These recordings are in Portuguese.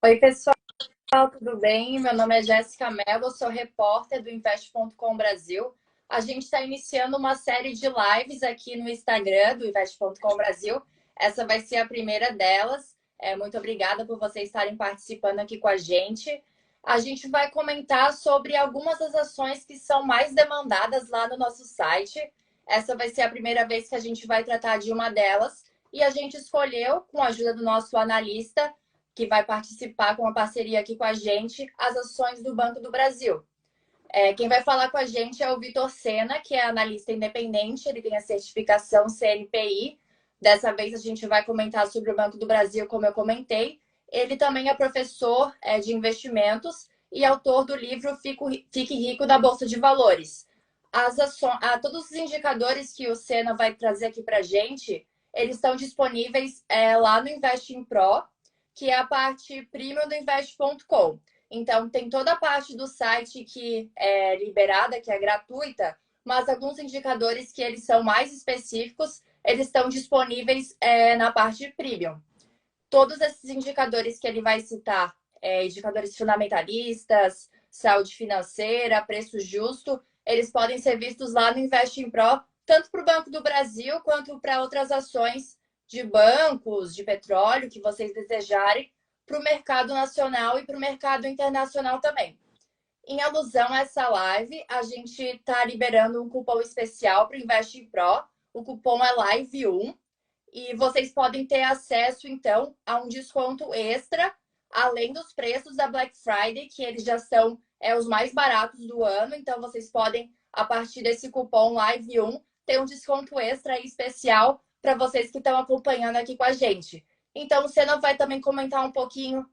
Oi, pessoal, tudo bem? Meu nome é Jéssica Mello, eu sou repórter do Invest.com Brasil. A gente está iniciando uma série de lives aqui no Instagram do Invest.com Brasil. Essa vai ser a primeira delas. Muito obrigada por vocês estarem participando aqui com a gente. A gente vai comentar sobre algumas das ações que são mais demandadas lá no nosso site. Essa vai ser a primeira vez que a gente vai tratar de uma delas. E a gente escolheu, com a ajuda do nosso analista, que vai participar com uma parceria aqui com a gente, as ações do Banco do Brasil. Quem vai falar com a gente é o Vitor Sena, que é analista independente, ele tem a certificação CNPI. Dessa vez a gente vai comentar sobre o Banco do Brasil, como eu comentei. Ele também é professor de investimentos e autor do livro Fique Rico da Bolsa de Valores. Todos os indicadores que o Sena vai trazer aqui para a gente, eles estão disponíveis lá no Investing Pro, que é a parte premium do Invest.com. Então, tem toda a parte do site que é liberada, que é gratuita, mas alguns indicadores que eles são mais específicos, eles estão disponíveis na parte premium. Todos esses indicadores que ele vai citar, indicadores fundamentalistas, saúde financeira, preço justo, eles podem ser vistos lá no Investing Pro, tanto para o Banco do Brasil quanto para outras ações de bancos, de petróleo, que vocês desejarem, para o mercado nacional e para o mercado internacional também. Em alusão a essa live, a gente está liberando um cupom especial para o Investing Pro. O cupom é LIVE1 e vocês podem ter acesso, então, a um desconto extra, além dos preços da Black Friday, que eles já são os mais baratos do ano. Então, vocês podem, a partir desse cupom LIVE1, ter um desconto extra especial para vocês que estão acompanhando aqui com a gente. Então, o Sena vai também comentar um pouquinho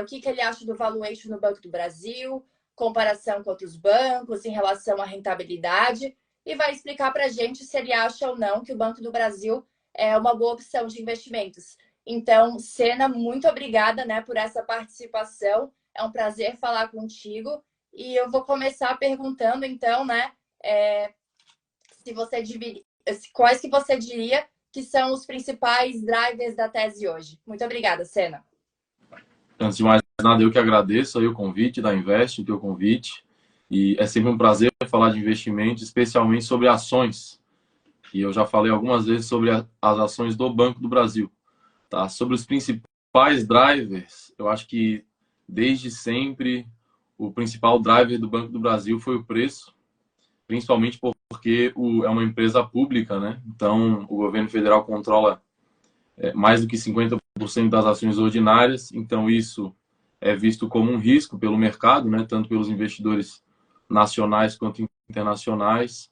o que ele acha do valuation no Banco do Brasil, comparação com outros bancos em relação à rentabilidade, e vai explicar para a gente se ele acha ou não que o Banco do Brasil é uma boa opção de investimentos. Então, Sena, muito obrigada, né, por essa participação. É um prazer falar contigo. E eu vou começar perguntando, então, né, quais que você diria que são os principais drivers da tese hoje. Muito obrigada, Sena. Antes de mais nada, eu que agradeço aí o convite da Invest, o teu convite. E é sempre um prazer falar de investimento, especialmente sobre ações. E eu já falei algumas vezes sobre as ações do Banco do Brasil. Tá? Sobre os principais drivers, eu acho que desde sempre o principal driver do Banco do Brasil foi o preço, principalmente porque é uma empresa pública, né? Então o governo federal controla mais do que 50% das ações ordinárias, então isso é visto como um risco pelo mercado, né? Tanto pelos investidores nacionais quanto internacionais.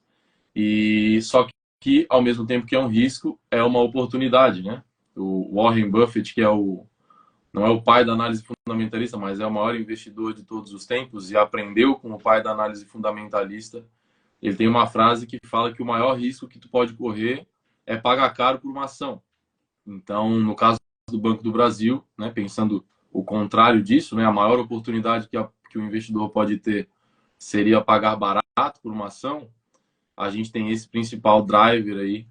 E só que ao mesmo tempo que é um risco, é uma oportunidade, né? O Warren Buffett, que não é o pai da análise fundamentalista, mas é o maior investidor de todos os tempos e aprendeu com o pai da análise fundamentalista. Ele tem uma frase que fala que o maior risco que tu pode correr é pagar caro por uma ação. Então, no caso do Banco do Brasil, né, pensando o contrário disso, né, a maior oportunidade que o investidor pode ter seria pagar barato por uma ação. A gente tem esse principal driver aí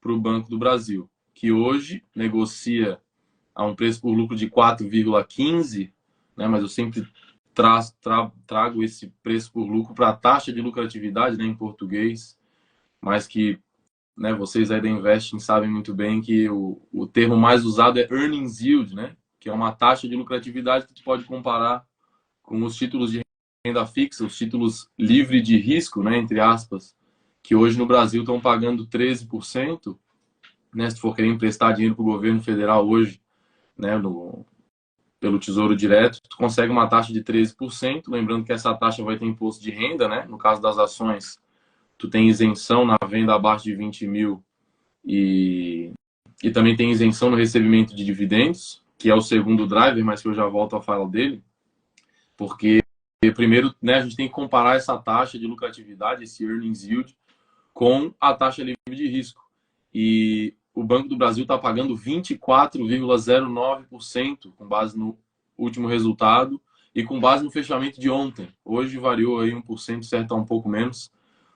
para o Banco do Brasil, que hoje negocia a um preço por lucro de 4,15, né, mas eu sempre trago esse preço por lucro para a taxa de lucratividade, né, em português, mas que, né, vocês aí da Investing sabem muito bem que o termo mais usado é earnings yield, né, que é uma taxa de lucratividade que tu pode comparar com os títulos de renda fixa, os títulos livre de risco, né, entre aspas, que hoje no Brasil estão pagando 13%, né, se tu for querer emprestar dinheiro para o governo federal hoje, né, pelo Tesouro Direto, tu consegue uma taxa de 13%, lembrando que essa taxa vai ter imposto de renda, né, no caso das ações, tu tem isenção na venda abaixo de 20 mil e também tem isenção no recebimento de dividendos, que é o segundo driver, mas que eu já volto a falar dele, porque primeiro, né, a gente tem que comparar essa taxa de lucratividade, esse earnings yield, com a taxa livre de risco. E o Banco do Brasil está pagando 24,09% com base no último resultado e com base no fechamento de ontem. Hoje variou aí 1%, certo, tá um pouco menos,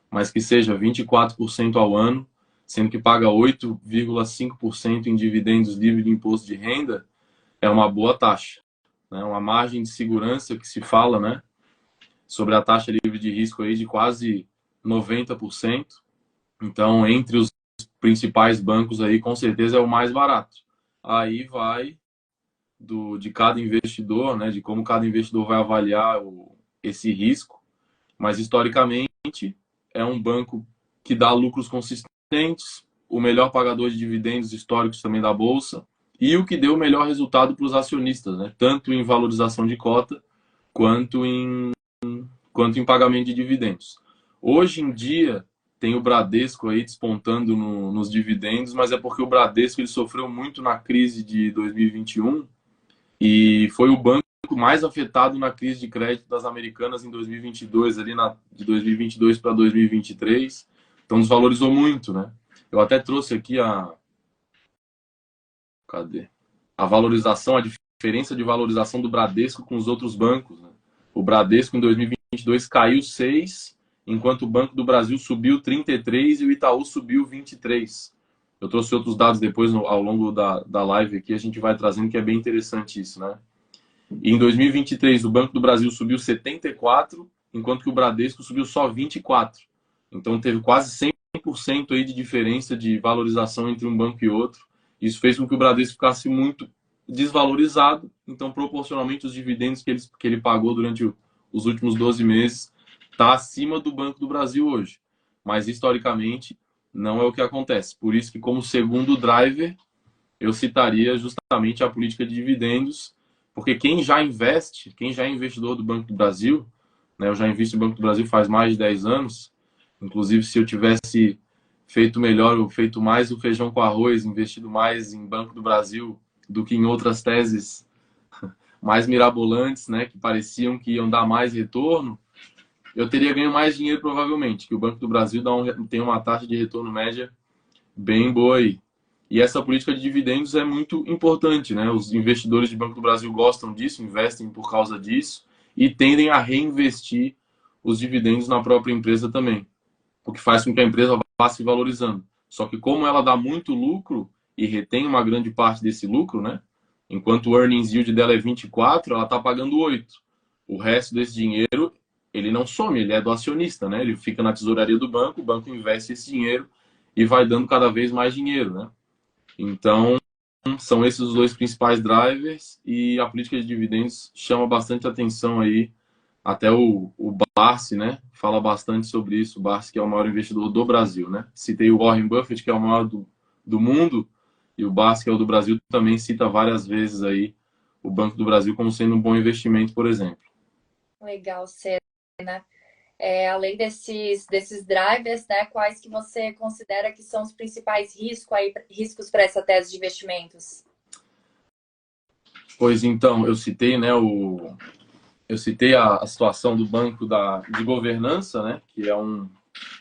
mas que seja 24% ao ano, sendo que paga 8,5% em dividendos livres de imposto de renda, é uma boa taxa. né? Uma margem de segurança que se fala, né? Sobre a taxa livre de risco aí de quase 90%. Então, entre os principais bancos aí, com certeza é o mais barato. Aí vai de cada investidor, né? De como cada investidor vai avaliar esse risco. Mas, historicamente, é um banco que dá lucros consistentes, o melhor pagador de dividendos históricos também da Bolsa, e o que deu o melhor resultado para os acionistas, né? Tanto em valorização de cota, quanto em pagamento de dividendos. Hoje em dia, tem o Bradesco aí despontando nos dividendos, mas é porque o Bradesco ele sofreu muito na crise de 2021 e foi o banco mais afetado na crise de crédito das americanas em 2022, ali de 2022 para 2023. Então desvalorizou muito, né? Eu até trouxe aqui cadê? A valorização, a diferença de valorização do Bradesco com os outros bancos, né? O Bradesco em 2022 caiu 6, enquanto o Banco do Brasil subiu 33 e o Itaú subiu 23. Eu trouxe outros dados depois ao longo da live aqui, a gente vai trazendo que é bem interessante isso, né? E em 2023 o Banco do Brasil subiu 74, enquanto que o Bradesco subiu só 24. Então teve quase 100% aí de diferença de valorização entre um banco e outro. Isso fez com que o Bradesco ficasse muito desvalorizado, então proporcionalmente os dividendos que ele pagou durante os últimos 12 meses está acima do Banco do Brasil hoje. Mas historicamente não é o que acontece. Por isso que como segundo driver eu citaria justamente a política de dividendos, porque quem já investe, quem já é investidor do Banco do Brasil, né, eu já invisto no Banco do Brasil faz mais de 10 anos, inclusive se eu tivesse feito melhor, ou feito mais o feijão com arroz, investido mais em Banco do Brasil do que em outras teses mais mirabolantes, né, que pareciam que iam dar mais retorno, eu teria ganho mais dinheiro provavelmente, que o Banco do Brasil tem uma taxa de retorno média bem boa aí. E essa política de dividendos é muito importante, né? Os investidores de Banco do Brasil gostam disso, investem por causa disso e tendem a reinvestir os dividendos na própria empresa também, o que faz com que a empresa vá se valorizando. Só que como ela dá muito lucro e retém uma grande parte desse lucro, né? Enquanto o earnings yield dela é 24, ela está pagando 8. O resto desse dinheiro, ele não some, ele é do acionista, né? Ele fica na tesouraria do banco, o banco investe esse dinheiro e vai dando cada vez mais dinheiro, né? Então, são esses os dois principais drivers e a política de dividendos chama bastante atenção aí. Até o Barsi, né, fala bastante sobre isso. O Barsi, que é o maior investidor do Brasil, né? Citei o Warren Buffett, que é o maior do mundo, e o Barsi, que é o do Brasil, também cita várias vezes aí o Banco do Brasil como sendo um bom investimento, por exemplo. Legal, Senna. Além desses drivers, né, quais que você considera que são os principais riscos para essa tese de investimentos? Pois então, eu citei, né, a situação do banco de governança, né, que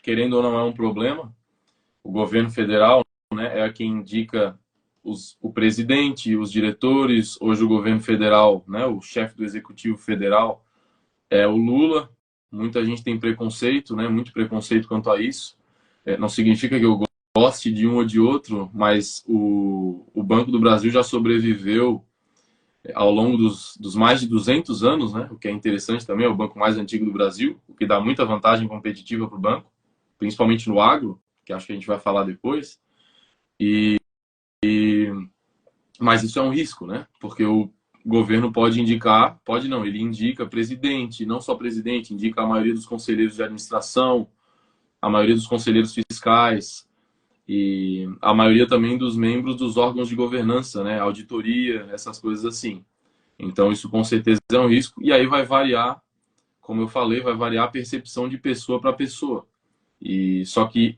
querendo ou não, é um problema. O governo federal, né, é quem indica o presidente, os diretores. Hoje o governo federal, né, o chefe do executivo federal é o Lula. Muita gente tem preconceito, né? Muito preconceito quanto a isso. Não significa que eu goste de um ou de outro, mas o Banco do Brasil já sobreviveu ao longo dos mais de 200 anos, né? O que é interessante também, é o banco mais antigo do Brasil, o que dá muita vantagem competitiva para o banco, principalmente no agro, que acho que a gente vai falar depois. Mas isso é um risco, né? Porque o governo pode indicar, pode não, ele indica presidente, não só presidente, indica a maioria dos conselheiros de administração, a maioria dos conselheiros fiscais e a maioria também dos membros dos órgãos de governança, né? Auditoria, essas coisas assim. Então isso com certeza é um risco e aí vai variar, como eu falei, vai variar a percepção de pessoa para pessoa. E só que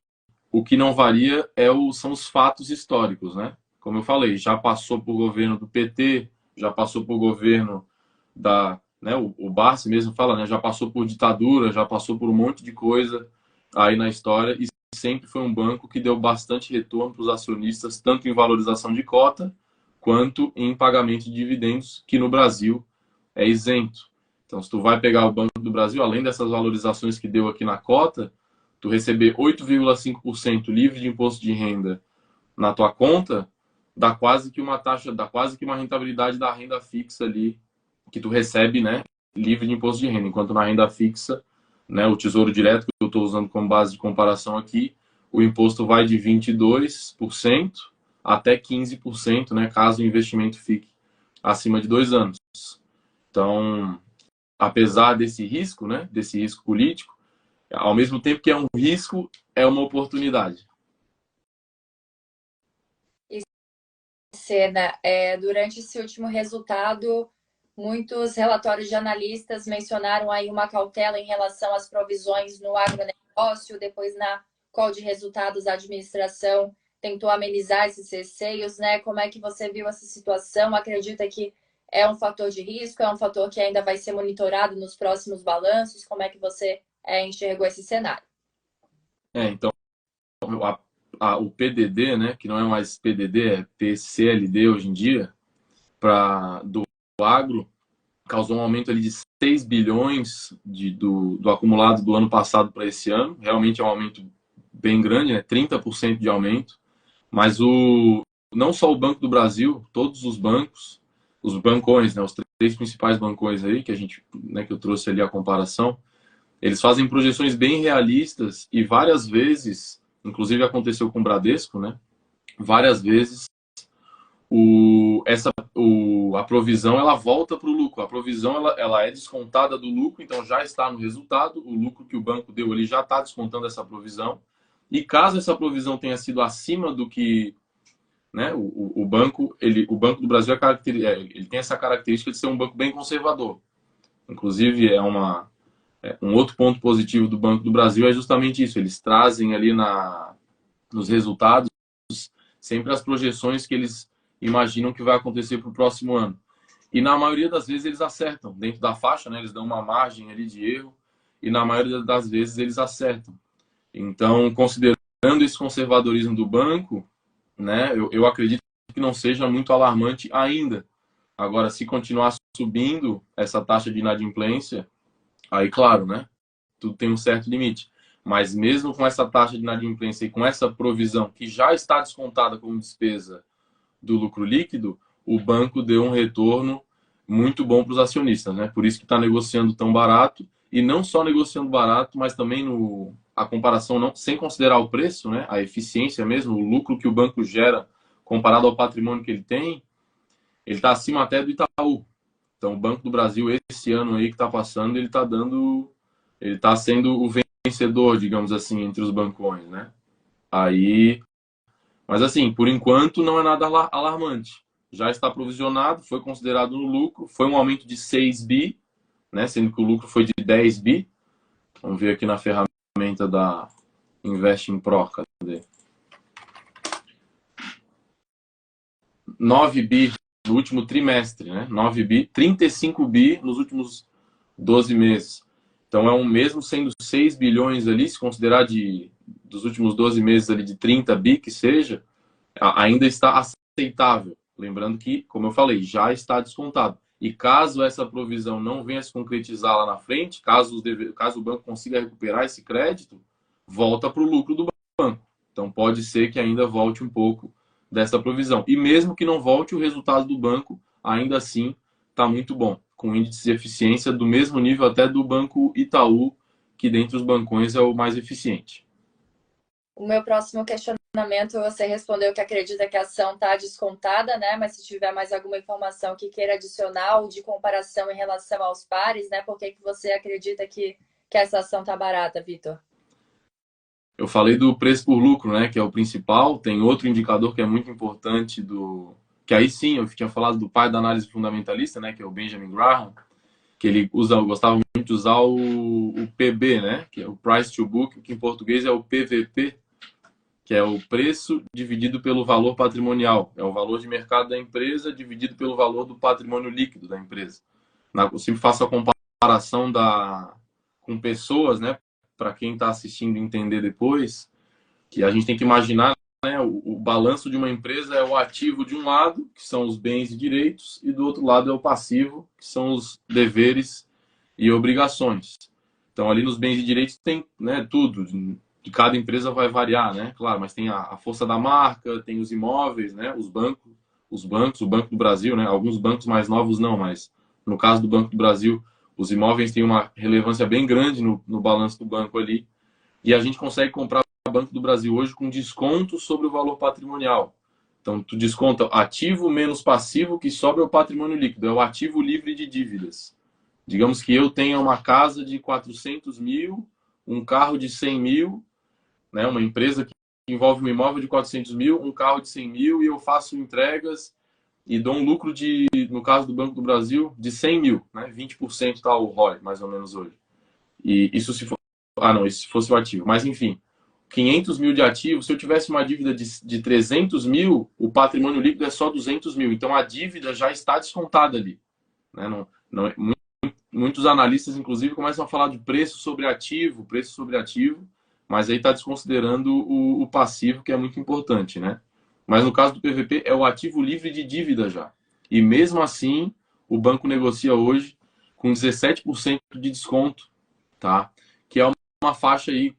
o que não varia são os fatos históricos, né? Como eu falei, já passou por governo do PT, já passou por governo né, o Barsi mesmo fala, né, já passou por ditadura, já passou por um monte de coisa aí na história e sempre foi um banco que deu bastante retorno para os acionistas, tanto em valorização de cota quanto em pagamento de dividendos, que no Brasil é isento. Então, se tu vai pegar o Banco do Brasil, além dessas valorizações que deu aqui na cota, tu receber 8,5% livre de imposto de renda na tua conta, dá quase que uma rentabilidade da renda fixa ali que tu recebe, né, livre de imposto de renda, enquanto na renda fixa, né, o Tesouro Direto, que eu estou usando como base de comparação aqui, o imposto vai de 22% até 15%, né, caso o investimento fique acima de 2 anos. Então, apesar desse risco, né, desse risco político, ao mesmo tempo que é um risco, é uma oportunidade. Cena, durante esse último resultado, muitos relatórios de analistas mencionaram aí uma cautela em relação às provisões no agronegócio, depois na call de resultados a administração tentou amenizar esses receios, né? Como é que você viu essa situação? Acredita que é um fator de risco, é um fator que ainda vai ser monitorado nos próximos balanços? Como é que você enxergou esse cenário? Então, o PDD, né, que não é mais PDD, é PCLD hoje em dia, do agro, causou um aumento ali de 6 bilhões do acumulado do ano passado para esse ano. Realmente é um aumento bem grande, né, 30% de aumento. Mas não só o Banco do Brasil, todos os bancos, os bancões, né, os 3 principais bancões aí, que a gente, né, que eu trouxe ali a comparação, eles fazem projeções bem realistas e várias vezes, inclusive aconteceu com o Bradesco, né, várias vezes a provisão ela volta para o lucro. A provisão ela é descontada do lucro, então já está no resultado. O lucro que o banco deu ali já está descontando essa provisão. E caso essa provisão tenha sido acima do que, né, o banco do Brasil ele tem essa característica de ser um banco bem conservador. Inclusive um outro ponto positivo do Banco do Brasil é justamente isso. Eles trazem ali nos resultados sempre as projeções que eles imaginam que vai acontecer para o próximo ano. E na maioria das vezes eles acertam dentro da faixa, né? Eles dão uma margem ali de erro e na maioria das vezes eles acertam. Então, considerando esse conservadorismo do banco, né, eu acredito que não seja muito alarmante ainda. Agora, se continuar subindo essa taxa de inadimplência, aí, claro, né, tudo tem um certo limite. Mas mesmo com essa taxa de inadimplência e com essa provisão que já está descontada como despesa do lucro líquido, o banco deu um retorno muito bom para os acionistas, né? Por isso que está negociando tão barato e não só negociando barato, mas também a comparação não sem considerar o preço, né? A eficiência mesmo, o lucro que o banco gera comparado ao patrimônio que ele tem, ele está acima até do Itaú. Então, o Banco do Brasil esse ano aí que está passando, ele está sendo o vencedor, digamos assim, entre os bancões, né? Aí, mas assim, por enquanto não é nada alarmante. Já está provisionado, foi considerado no lucro, foi um aumento de 6 bi, né? Sendo que o lucro foi de 10 bi. Vamos ver aqui na ferramenta da Investing Pro, cadê? 9 bi no último trimestre, né? 9 bi, 35 bi nos últimos 12 meses. Então é mesmo sendo 6 bilhões ali, se considerar dos últimos 12 meses ali de 30 bi que seja, ainda está aceitável. Lembrando que, como eu falei, já está descontado. E caso essa provisão não venha se concretizar lá na frente, caso o banco consiga recuperar esse crédito, volta para o lucro do banco. Então pode ser que ainda volte um pouco dessa provisão. E mesmo que não volte, o resultado do banco ainda assim está muito bom, com índice de eficiência do mesmo nível até do Banco Itaú, que dentre os bancões é o mais eficiente. O meu próximo questionamento, você respondeu que acredita que a ação está descontada, né? Mas se tiver mais alguma informação que queira adicionar ou de comparação em relação aos pares, né? Por que você acredita que essa ação está barata, Vitor? Eu falei do preço por lucro, né? Que é o principal. Tem outro indicador que é muito importante que aí sim, eu tinha falado do pai da análise fundamentalista, né? Que é o Benjamin Graham, que ele gostava muito de usar o PB, né? Que é o Price to Book, que em português é o PVP, que é o preço dividido pelo valor patrimonial. É o valor de mercado da empresa dividido pelo valor do patrimônio líquido da empresa. Eu sempre faço a comparação com pessoas, né? Para quem está assistindo entender depois, que a gente tem que imaginar, né? O balanço de uma empresa é o ativo de um lado, que são os bens e direitos, e do outro lado é o passivo, que são os deveres e obrigações. Então, ali nos bens e direitos tem, né, tudo. De cada empresa vai variar, né? Claro, mas tem a força da marca, tem os imóveis, né? O Banco do Brasil, né? Alguns bancos mais novos não, mas No caso do Banco do Brasil, os imóveis têm uma relevância bem grande no balanço do banco ali. E a gente consegue comprar o Banco do Brasil hoje com desconto sobre o valor patrimonial. Então, tu desconta ativo menos passivo, que sobra o patrimônio líquido. É o ativo livre de dívidas. Digamos que eu tenha uma casa de 400 mil, um carro de 100 mil, né? Uma empresa que envolve um imóvel de 400 mil, um carro de 100 mil, e eu faço entregas e dou um lucro de, no caso do Banco do Brasil, de 100 mil, né? 20% está o ROI, mais ou menos hoje. E isso se for... Ah, não, isso se fosse o ativo. Mas, enfim, 500 mil de ativo, se eu tivesse uma dívida de 300 mil, o patrimônio líquido é só 200 mil. Então, a dívida já está descontada ali. Né? Muitos analistas, inclusive, começam a falar de preço sobre ativo, mas aí está desconsiderando o passivo, que é muito importante, né? Mas no caso do PVP, é o ativo livre de dívida já. E mesmo assim, o banco negocia hoje com 17% de desconto, tá? Que é uma faixa aí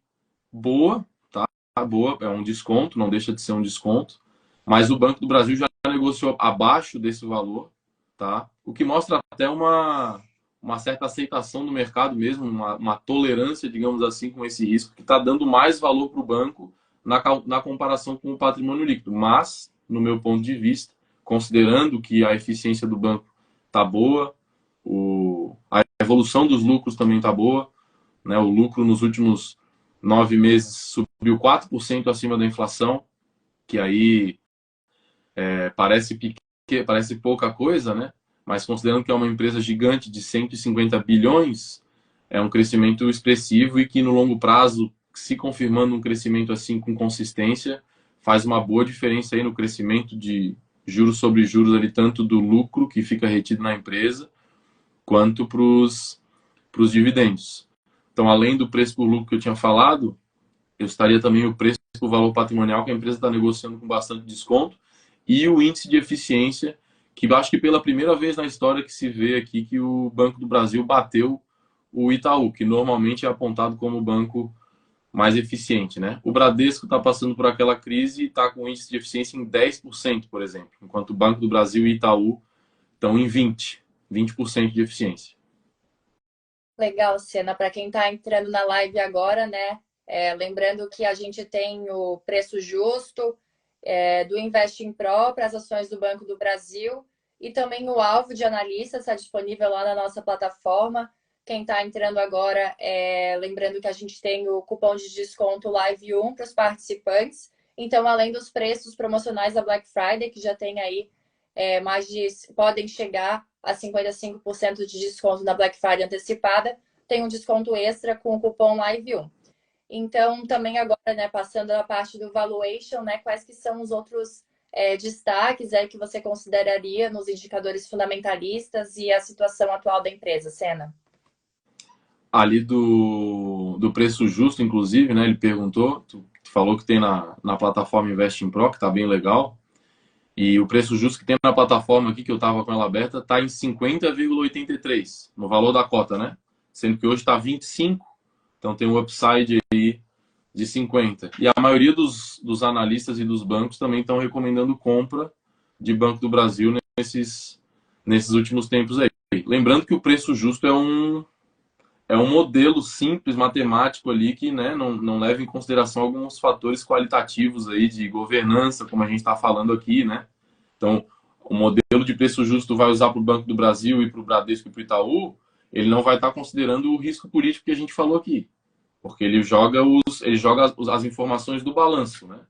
boa, tá? Boa, é um desconto, não deixa de ser um desconto, mas o Banco do Brasil já negociou abaixo desse valor, tá? O que mostra até uma certa aceitação do mercado mesmo, uma tolerância, digamos assim, com esse risco, que está dando mais valor para o banco na comparação com o patrimônio líquido. Mas, no meu ponto de vista, considerando que a eficiência do banco está boa, a evolução dos lucros também está boa, né? O lucro nos últimos 9 meses subiu 4% acima da inflação, que aí parece pouca coisa, né? Mas considerando que é uma empresa gigante de 150 bilhões, é um crescimento expressivo e que no longo prazo, se confirmando um crescimento assim com consistência, faz uma boa diferença aí no crescimento de juros sobre juros ali, tanto do lucro que fica retido na empresa, quanto para os dividendos. Então, além do preço por lucro que eu tinha falado, eu estaria também o preço por valor patrimonial, que a empresa está negociando com bastante desconto, e o índice de eficiência, que eu acho que pela primeira vez na história que se vê aqui que o Banco do Brasil bateu o Itaú, que normalmente é apontado como o banco mais eficiente, né? O Bradesco está passando por aquela crise e está com índice de eficiência em 10%, por exemplo, enquanto o Banco do Brasil e Itaú estão em 20% de eficiência. Legal, Sena. Para quem está entrando na live agora, né? Lembrando que a gente tem o preço justo do Investing Pro para as ações do Banco do Brasil e também o alvo de analistas está disponível lá na nossa plataforma. Quem está entrando agora, lembrando que a gente tem o cupom de desconto Live 1 para os participantes. Então, além dos preços promocionais da Black Friday, que já tem aí podem chegar a 55% de desconto na Black Friday antecipada, tem um desconto extra com o cupom Live 1. Então, também agora, né, passando a parte do valuation, né, quais que são os outros destaques que você consideraria nos indicadores fundamentalistas e a situação atual da empresa, Sena? Ali do preço justo, inclusive, né, ele perguntou, tu falou que tem na plataforma Investing Pro, que está bem legal, e o preço justo que tem na plataforma aqui, que eu estava com ela aberta, está em 50,83 no valor da cota, né? Sendo que hoje está 25, então tem um upside aí de 50. E a maioria dos analistas e dos bancos também estão recomendando compra de Banco do Brasil nesses últimos tempos aí. Lembrando que o preço justo é um modelo simples, matemático ali, que, né, não leva em consideração alguns fatores qualitativos aí de governança, como a gente está falando aqui, né? Então, o modelo de preço justo vai usar para o Banco do Brasil e para o Bradesco e para o Itaú, ele não vai estar considerando o risco político que a gente falou aqui, porque ele joga as informações do balanço, né?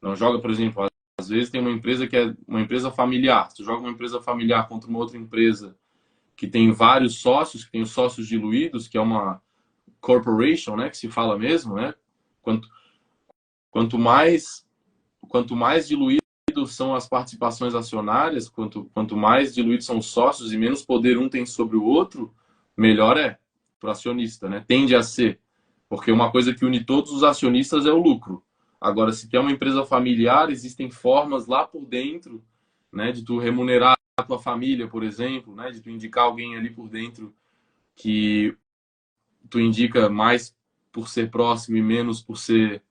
Não joga, por exemplo, às vezes tem uma empresa que é uma empresa familiar, tu joga uma empresa familiar contra uma outra empresa que tem vários sócios, que tem os sócios diluídos, que é uma corporation, né, que se fala mesmo, né? Quanto mais diluídos são as participações acionárias, quanto mais diluídos são os sócios e menos poder um tem sobre o outro, melhor é para o acionista, né? Tende a ser, porque uma coisa que une todos os acionistas é o lucro. Agora, se tem uma empresa familiar, existem formas lá por dentro, né, de tu remunerar a tua família, por exemplo, né, de tu indicar alguém ali por dentro que tu indica mais por ser próximo e menos por ser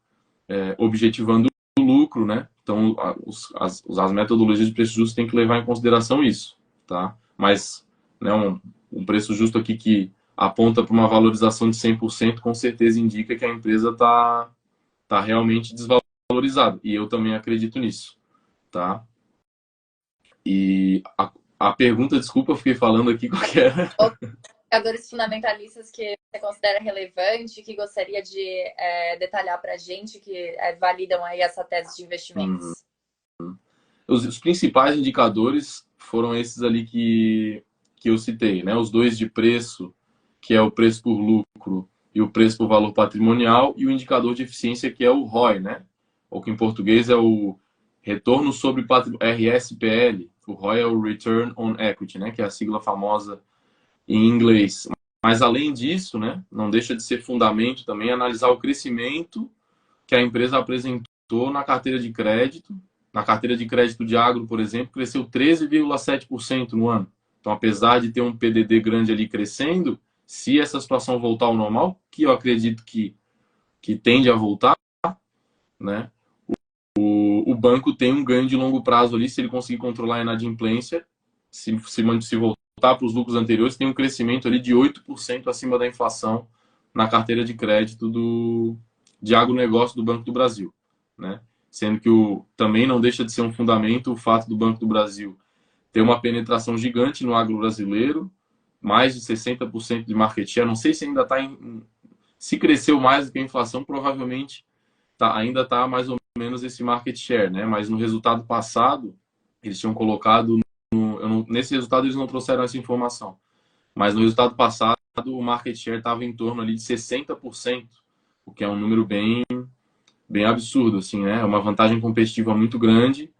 objetivando o lucro, né? Então, as metodologias de preço justo têm que levar em consideração isso, tá? Mas, né, um preço justo aqui que aponta para uma valorização de 100%, com certeza indica que a empresa tá realmente desvalorizada. E eu também acredito nisso, tá? E a pergunta, desculpa, eu fiquei falando aqui qualquer. Indicadores fundamentalistas que você considera relevante, que gostaria de detalhar para a gente, que validam aí essa tese de investimentos? Os principais indicadores foram esses ali que eu citei, né? Os dois de preço, que é o preço por lucro e o preço por valor patrimonial, e o indicador de eficiência, que é o ROI, né? Ou que em português é o retorno sobre RSPL. O ROI é o Return on Equity, né? Que é a sigla famosa em inglês. Mas além disso, né? Não deixa de ser fundamento também analisar o crescimento que a empresa apresentou na carteira de crédito. Na carteira de crédito de agro, por exemplo, cresceu 13,7% no ano. Então, apesar de ter um PDD grande ali crescendo, se essa situação voltar ao normal, que eu acredito que tende a voltar, né? O banco tem um ganho de longo prazo ali, se ele conseguir controlar a inadimplência, se voltar para os lucros anteriores, tem um crescimento ali de 8% acima da inflação na carteira de crédito de agronegócio do Banco do Brasil, né? Sendo que também não deixa de ser um fundamento o fato do Banco do Brasil ter uma penetração gigante no agro brasileiro, mais de 60% de market share. Não sei se ainda está se cresceu mais do que a inflação, provavelmente ainda está mais ou menos esse market share, né? Mas no resultado passado, eles tinham colocado... nesse resultado, eles não trouxeram essa informação. Mas no resultado passado, o market share estava em torno ali de 60%, o que é um número bem absurdo, assim, né? É uma vantagem competitiva muito grande.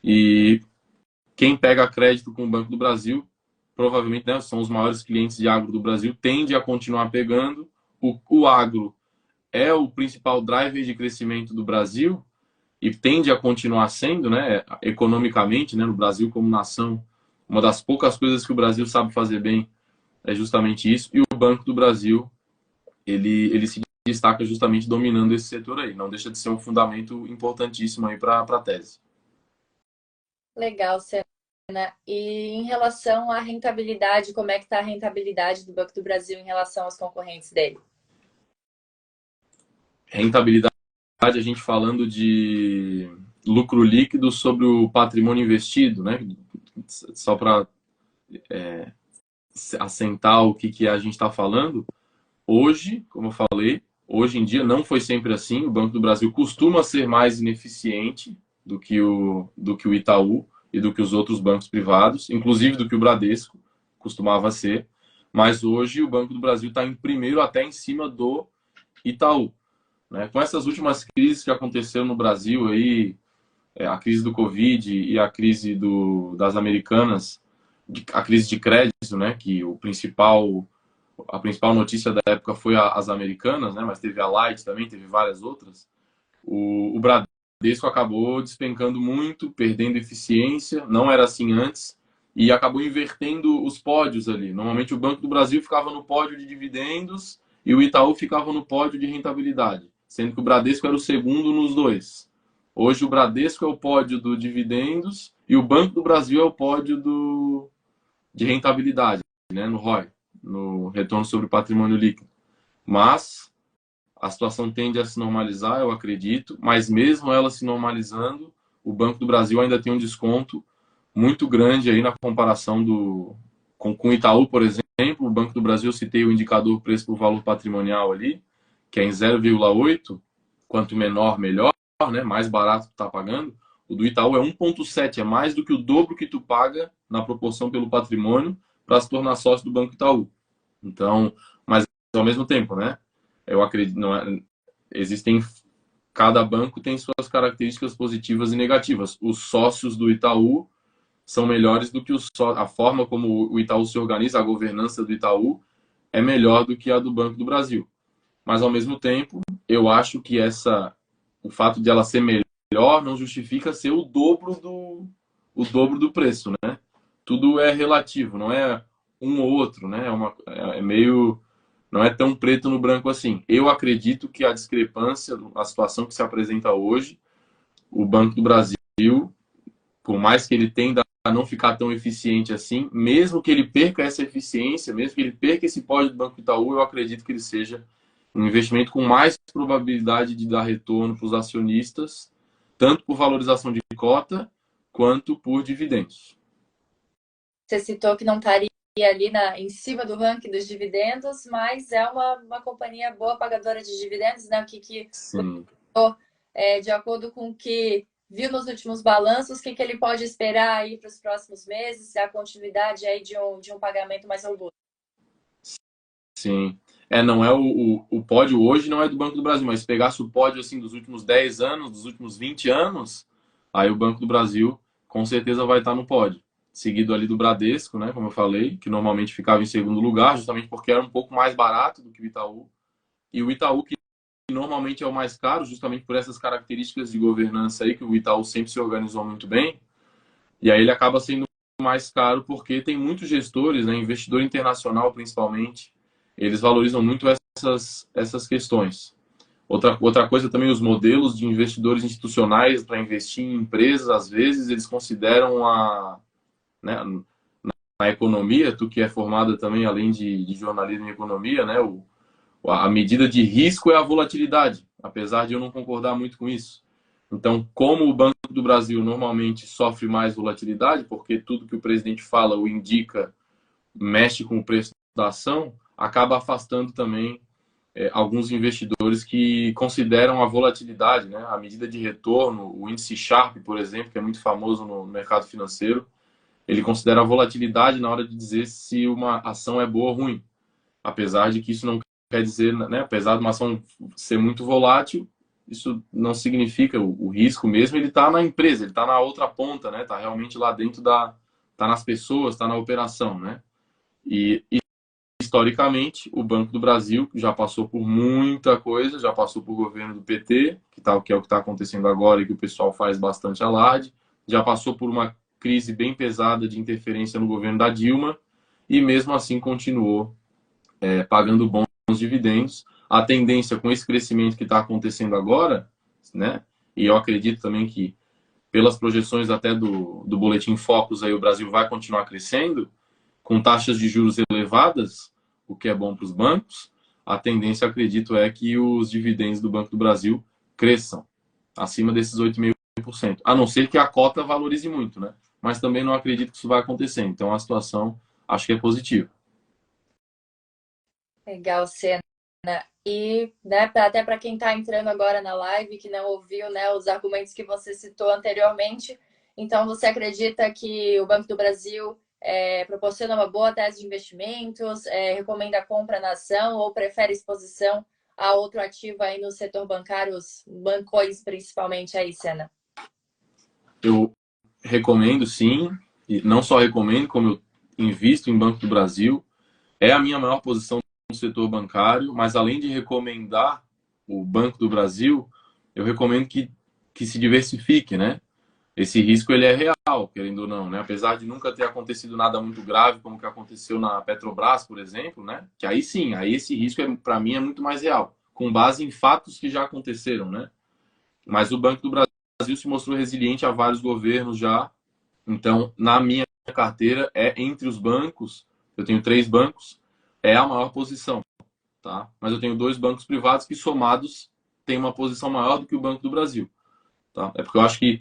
E quem pega crédito com o Banco do Brasil, provavelmente, né, são os maiores clientes de agro do Brasil, tende a continuar pegando. O agro é o principal driver de crescimento do Brasil e tende a continuar sendo, né, economicamente, né, no Brasil como nação. Uma das poucas coisas que o Brasil sabe fazer bem é justamente isso. E o Banco do Brasil, ele se destaca justamente dominando esse setor aí. Não deixa de ser um fundamento importantíssimo aí para a tese. Legal, Senna. E em relação à rentabilidade, como é que está a rentabilidade do Banco do Brasil em relação aos concorrentes dele? Rentabilidade, a gente falando de lucro líquido sobre o patrimônio investido, né? Só para assentar o que a gente está falando. Hoje, como eu falei, hoje em dia não foi sempre assim. O Banco do Brasil costuma ser mais ineficiente do que o Itaú e do que os outros bancos privados, inclusive do que o Bradesco costumava ser. Mas hoje o Banco do Brasil está em primeiro, até em cima do Itaú, né? Com essas últimas crises que aconteceram no Brasil aí, a crise do Covid e a crise das Americanas, a crise de crédito, né? Que a principal notícia da época foi as Americanas, né? Mas teve a Light também, teve várias outras. O Bradesco acabou despencando muito, perdendo eficiência, não era assim antes, e acabou invertendo os pódios ali. Normalmente o Banco do Brasil ficava no pódio de dividendos e o Itaú ficava no pódio de rentabilidade, sendo que o Bradesco era o segundo nos dois. Hoje o Bradesco é o pódio do dividendos e o Banco do Brasil é o pódio de rentabilidade, né? No ROI, no retorno sobre patrimônio líquido. Mas a situação tende a se normalizar, eu acredito, mas mesmo ela se normalizando, o Banco do Brasil ainda tem um desconto muito grande aí na comparação com o Itaú, por exemplo. O Banco do Brasil, eu citei o indicador preço por valor patrimonial ali, que é em 0,8, quanto menor, melhor, né? Mais barato que tu tá pagando. O do Itaú é 1,7, é mais do que o dobro que tu paga na proporção pelo patrimônio para se tornar sócio do Banco Itaú. Então, mas ao mesmo tempo, né? Eu acredito, cada banco tem suas características positivas e negativas. Os sócios do Itaú são melhores do que a forma como o Itaú se organiza, a governança do Itaú é melhor do que a do Banco do Brasil. Mas ao mesmo tempo, eu acho que o fato de ela ser melhor não justifica ser o dobro do preço, né? Tudo é relativo, não é um ou outro, né? É meio, não é tão preto no branco assim. Eu acredito que a discrepância, a situação que se apresenta hoje, o Banco do Brasil por mais que ele tenda a não ficar tão eficiente assim, mesmo que ele perca essa eficiência, mesmo que ele perca esse pódio do Banco Itaú, eu acredito que ele seja um investimento com mais probabilidade de dar retorno para os acionistas, tanto por valorização de cota, quanto por dividendos. Você citou que não estaria ali em cima do ranking dos dividendos, mas é uma companhia boa pagadora de dividendos, né? Sim. De acordo com o que viu nos últimos balanços, o que ele pode esperar aí para os próximos meses, a continuidade aí de um pagamento mais robusto? Sim. Não é o pódio hoje não é do Banco do Brasil, mas se pegasse o pódio assim dos últimos 10 anos, dos últimos 20 anos, aí o Banco do Brasil com certeza vai estar no pódio. Seguido ali do Bradesco, né, como eu falei, que normalmente ficava em segundo lugar, justamente porque era um pouco mais barato do que o Itaú. E o Itaú, que normalmente é o mais caro, justamente por essas características de governança aí, que o Itaú sempre se organizou muito bem. E aí ele acaba sendo mais caro porque tem muitos gestores, né, investidor internacional principalmente, eles valorizam muito essas questões. Outra coisa também, os modelos de investidores institucionais para investir em empresas, às vezes, eles consideram né, na economia, tu que é formada também, além de jornalismo e economia, né, a medida de risco é a volatilidade, apesar de eu não concordar muito com isso. Então, como o Banco do Brasil normalmente sofre mais volatilidade, porque tudo que o presidente fala ou indica mexe com o preço da ação, acaba afastando também alguns investidores que consideram a volatilidade, né, a medida de retorno, o índice Sharpe, por exemplo, que é muito famoso no mercado financeiro, ele considera a volatilidade na hora de dizer se uma ação é boa ou ruim. Apesar de que isso não quer dizer, né, apesar de uma ação ser muito volátil, isso não significa o risco mesmo, ele está na empresa, ele está na outra ponta, né, está realmente lá dentro está nas pessoas, está na operação, né. E historicamente, o Banco do Brasil já passou por muita coisa, já passou por governo do PT, que é o que está acontecendo agora e que o pessoal faz bastante alarde, já passou por uma crise bem pesada de interferência no governo da Dilma e mesmo assim continuou pagando bons dividendos. A tendência com esse crescimento que está acontecendo agora, né? E eu acredito também que pelas projeções até do Boletim Focus, aí o Brasil vai continuar crescendo, com taxas de juros elevadas, o que é bom para os bancos. A tendência, acredito, é que os dividendos do Banco do Brasil cresçam acima desses 8,5%. A não ser que a cota valorize muito, né? Mas também não acredito que isso vai acontecer. Então, a situação acho que é positiva. Legal, Sena. E, né, até para quem está entrando agora na live, que não ouviu, né, os argumentos que você citou anteriormente, então você acredita que o Banco do Brasil proporciona uma boa tese de investimentos, recomenda a compra na ação ou prefere exposição a outro ativo aí no setor bancário, os bancões principalmente aí, Sena? Eu recomendo, sim, e não só recomendo, como eu invisto em Banco do Brasil. É a minha maior posição no setor bancário, mas além de recomendar o Banco do Brasil, eu recomendo que se diversifique, né? Esse risco ele é real, querendo ou não, né? Apesar de nunca ter acontecido nada muito grave, como que aconteceu na Petrobras, por exemplo, né? Que aí sim, aí esse risco para mim é muito mais real, com base em fatos que já aconteceram, né? Mas o Banco do Brasil se mostrou resiliente a vários governos já. Então, na minha carteira entre os bancos, eu tenho 3 bancos, é a maior posição, tá? Mas eu tenho 2 bancos privados que somados têm uma posição maior do que o Banco do Brasil, tá? É porque eu acho que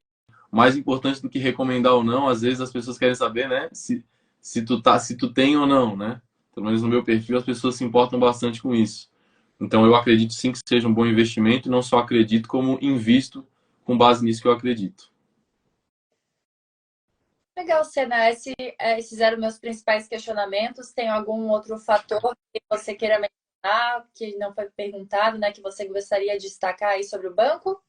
mais importante do que recomendar ou não, às vezes as pessoas querem saber, né, se tu tem ou não, né? Pelo menos no meu perfil as pessoas se importam bastante com isso. Então eu acredito sim que seja um bom investimento, e não só acredito como invisto com base nisso que eu acredito. Legal, Sena. Esses eram meus principais questionamentos. Tem algum outro fator que você queira mencionar, que não foi perguntado, né, que você gostaria de destacar aí sobre o banco?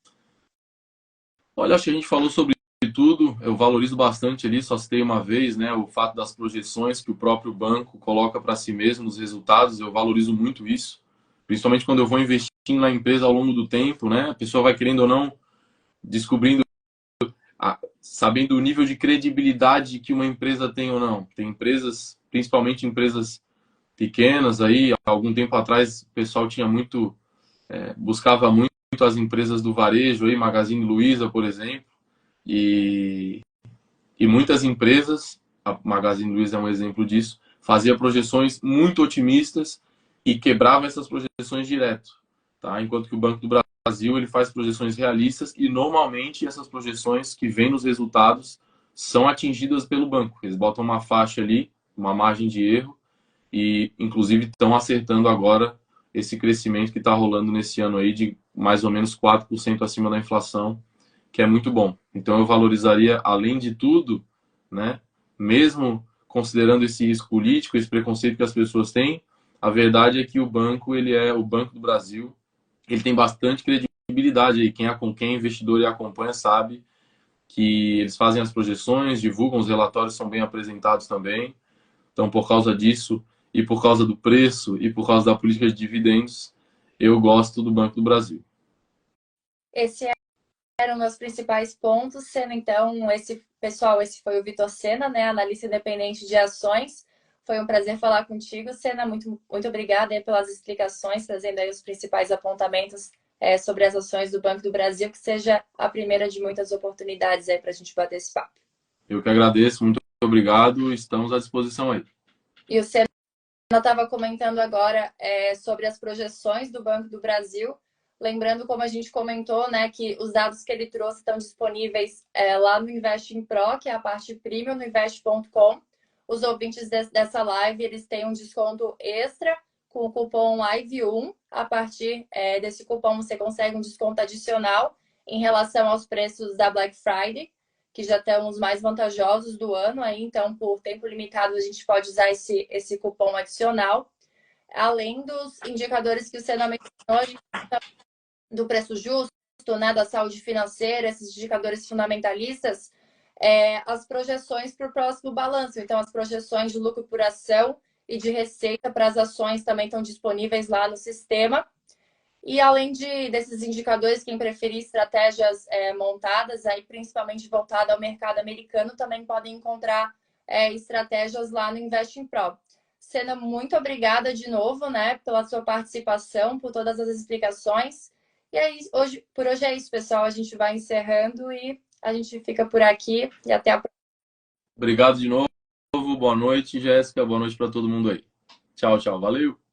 Olha, acho que a gente falou sobre tudo. Eu valorizo bastante ali, só citei uma vez, né, o fato das projeções que o próprio banco coloca para si mesmo, os resultados. Eu valorizo muito isso, principalmente quando eu vou investindo na empresa ao longo do tempo, né? A pessoa vai querendo ou não descobrindo, sabendo o nível de credibilidade que uma empresa tem ou não. Tem empresas, principalmente empresas pequenas aí, há algum tempo atrás o pessoal tinha buscava muito as empresas do varejo aí, Magazine Luiza, por exemplo, e E muitas empresas, a Magazine Luiza é um exemplo disso, fazia projeções muito otimistas e quebrava essas projeções direto, tá? Enquanto que o Banco do Brasil ele faz projeções realistas e normalmente essas projeções que vêm nos resultados são atingidas pelo banco. Eles botam uma faixa ali, uma margem de erro e inclusive estão acertando agora esse crescimento que está rolando nesse ano aí de mais ou menos 4% acima da inflação, que é muito bom. Então eu valorizaria, além de tudo, né, mesmo considerando esse risco político, esse preconceito que as pessoas têm, a verdade é que o banco, ele é o Banco do Brasil, ele tem bastante credibilidade aí. Quem é investidor e acompanha sabe que eles fazem as projeções, divulgam, os relatórios são bem apresentados também. Então, por causa disso, e por causa do preço, e por causa da política de dividendos, eu gosto do Banco do Brasil. Esse eram meus principais pontos, Sena. Então, esse foi o Vitor Sena, né, analista independente de ações. Foi um prazer falar contigo, Sena. Muito obrigada aí pelas explicações, trazendo aí os principais apontamentos sobre as ações do Banco do Brasil, que seja a primeira de muitas oportunidades aí para a gente bater esse papo. Eu que agradeço, muito obrigado, estamos à disposição aí. E o Sena estava comentando agora sobre as projeções do Banco do Brasil. Lembrando, como a gente comentou, né, que os dados que ele trouxe estão disponíveis lá no Investing Pro, que é a parte premium no invest.com. Os ouvintes dessa live, eles têm um desconto extra com o cupom LIVE1. A partir desse cupom, você consegue um desconto adicional em relação aos preços da Black Friday, que já estão os mais vantajosos do ano. Aí, então, por tempo limitado, a gente pode usar esse cupom adicional. Além dos indicadores que o Senna mencionou, do preço justo, né, da saúde financeira, esses indicadores fundamentalistas, as projeções para o próximo balanço. Então, as projeções de lucro por ação e de receita para as ações também estão disponíveis lá no sistema. E além desses indicadores, quem preferir estratégias montadas, aí principalmente voltada ao mercado americano, também podem encontrar estratégias lá no Investing Pro. Sena, muito obrigada de novo, né, pela sua participação, por todas as explicações. E aí, por hoje é isso, pessoal. A gente vai encerrando e a gente fica por aqui e até a próxima. Obrigado de novo, boa noite, Jéssica, boa noite para todo mundo aí. Tchau, tchau, valeu!